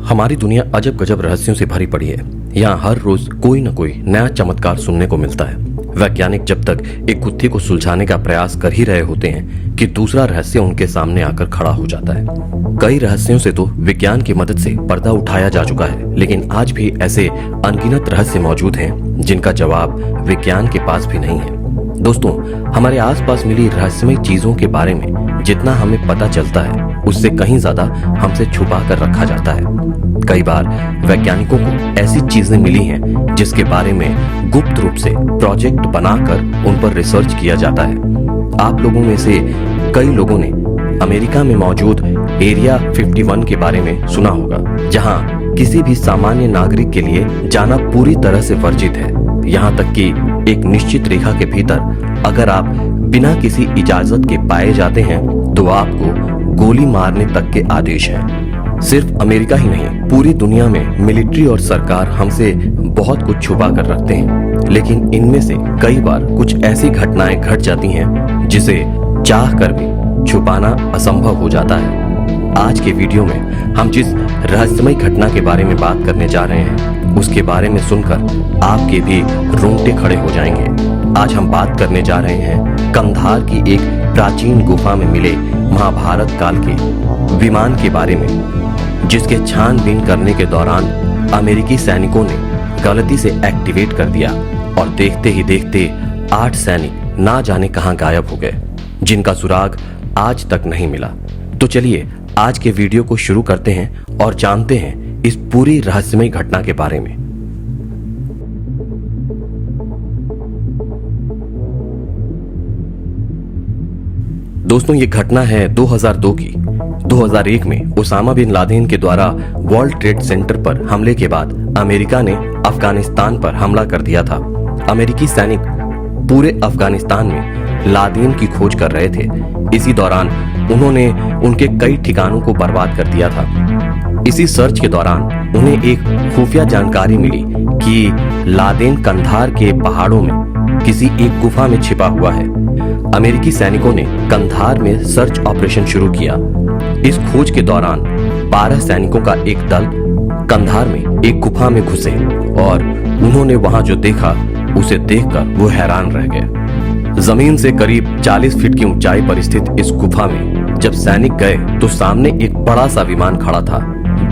हमारी दुनिया अजब गजब रहस्यों से भरी पड़ी है। यहाँ हर रोज कोई न कोई नया चमत्कार सुनने को मिलता है। वैज्ञानिक जब तक एक गुत्थी को सुलझाने का प्रयास कर ही रहे होते हैं कि दूसरा रहस्य उनके सामने आकर खड़ा हो जाता है। कई रहस्यों से तो विज्ञान की मदद से पर्दा उठाया जा चुका है, लेकिन आज भी ऐसे अनगिनत रहस्य मौजूद हैं जिनका जवाब विज्ञान के पास भी नहीं है। दोस्तों, हमारे आसपास मिली रहस्यमय चीजों के बारे में जितना हमें पता चलता है, उससे कहीं ज्यादा हमसे छुपा कर रखा जाता है। कई बार वैज्ञानिकों को ऐसी चीजें मिली हैं जिसके बारे में गुप्त रूप से प्रोजेक्ट बनाकर उन पर रिसर्च किया जाता है। आप लोगों में से कई लोगों ने अमेरिका में मौजूद एरिया 51 के बारे में सुना होगा, जहां किसी भी सामान्य नागरिक के लिए जाना पूरी तरह से वर्जित है। यहाँ तक कि एक निश्चित रेखा के भीतर अगर आप बिना किसी इजाजत के पाए जाते हैं तो आपको गोली मारने तक के आदेश हैं। सिर्फ अमेरिका ही नहीं, पूरी दुनिया में मिलिट्री और सरकार हमसे बहुत कुछ छुपा कर रखते हैं, लेकिन इनमें से कई बार कुछ ऐसी घटनाएं घट जाती हैं जिसे चाह कर भी छुपाना असंभव हो जाता है। आज के वीडियो में हम जिस रहस्यमय घटना के बारे में बात करने जा रहे हैं, उसके बारे में सुनकर आपके भी रोंगटे खड़े हो जाएंगे। आज हम बात करने जा रहे हैं कंधार की एक प्राचीन गुफा में मिले महाभारत काल के विमान के बारे में, जिसके छानबीन करने के दौरान अमेरिकी सैनिकों ने गलती से एक्टिवेट कर दिया और देखते ही देखते 8 सैनिक ना जाने कहां गायब हो गए, जिनका सुराग आज तक नहीं मिला। तो चलिए आज के वीडियो को शुरू करते हैं और जानते हैं इस पूरी रहस्यमय घटना के बारे में। दोस्तों, ये घटना है 2002 की। 2001 में ओसामा बिन लादेन के द्वारा वर्ल्ड ट्रेड सेंटर पर हमले के बाद अमेरिका ने अफगानिस्तान पर हमला कर दिया था। अमेरिकी सैनिक पूरे अफगानिस्तान में लादेन की खोज कर रहे थे। इसी दौरान उन्होंने उनके कई ठिकानों को बर्बाद कर दिया था। इसी सर्च के दौरान उन्हें एक खुफिया जानकारी मिली कि लादेन कंधार के पहाड़ों में किसी एक गुफा में छिपा हुआ है। अमेरिकी सैनिकों ने कंधार में सर्च ऑपरेशन शुरू किया। इस खोज के दौरान 12 सैनिकों का एक दल कंधार में एक गुफा में घुसे और उन्होंने वहां जो देखा उसे देखकर वो हैरान रह गए। जमीन से करीब 40 फीट की ऊंचाई पर स्थित इस गुफा में जब सैनिक गए तो सामने एक बड़ा सा विमान खड़ा था।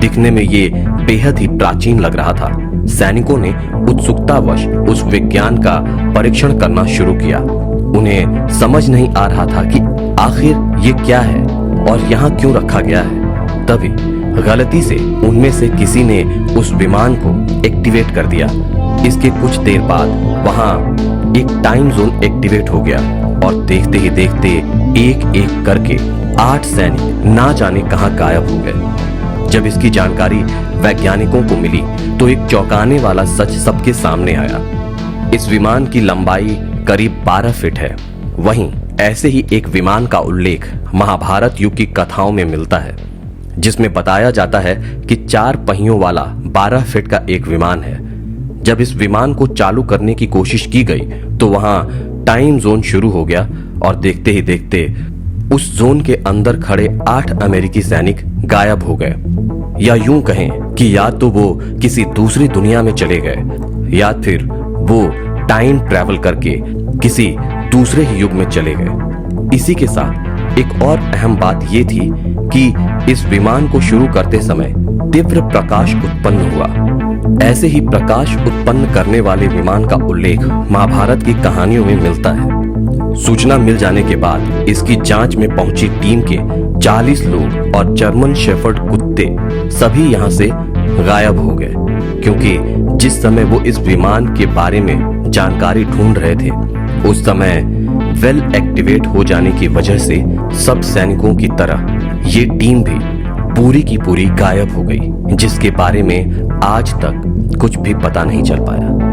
दिखने में ये बेहद ही प्राचीन लग रहा था। सैनिकों ने उत्सुकतावश उस विज्ञान का परीक्षण करना शुरू किया। उन्हें समझ नहीं आ रहा था कि आखिर ये क्या है और यहाँ क्यों रखा गया है। तभी गलती से उनमें से किसी ने उस विमान को एक्टिवेट कर दिया। इसके कुछ देर बाद वहां एक टाइम जोन एक्टिवेट हो गया और देखते ही देखते एक एक करके 8 सैनिक ना जाने कहां गायब हो गए। जब इसकी जानकारी वैज्ञानिकों को मिली तो एक चौंकाने वाला सच सबके सामने आया। इस विमान की लंबाई करीब 12 फीट है। वहीं ऐसे ही एक विमान का उल्लेख महाभारत युग की कथाओं में मिलता है, जिसमें बताया जाता है कि 4 पहियों वाला 12 फीट का एक विमान है। जब इस विमान को चालू करने की कोशिश की गई तो वहां टाइम जोन शुरू हो गया और देखते ही देखते उस जोन के अंदर खड़े 8 अमेरिकी सैनिक गायब हो गए। या यूं कहें कि या तो वो किसी दूसरी दुनिया में चले गए या फिर वो टाइम ट्रैवल करके किसी दूसरे ही युग में चले गए। इसी के साथ एक और अहम बात ये थी कि इस विमान को शुरू करते समय तीव्र प्रकाश उत्पन्न हुआ। ऐसे ही प्रकाश उत्पन्न करने वाले विमान का उल्लेख महाभारत की कहानियों में मिलता है। सूचना मिल जाने के बाद इसकी जांच में पहुंची टीम के 40 लोग और जर्मन शेफर्ड कुत्ते सभी यहां से गायब हो गए, क्योंकि जिस समय वो इस विमान के बारे में जानकारी ढूंढ रहे थे उस समय वेल एक्टिवेट हो जाने की वजह से सब सैनिकों की तरह ये टीम भी पूरी की पूरी गायब हो गई, जिसके बारे में आज तक कुछ भी पता नहीं चल पाया।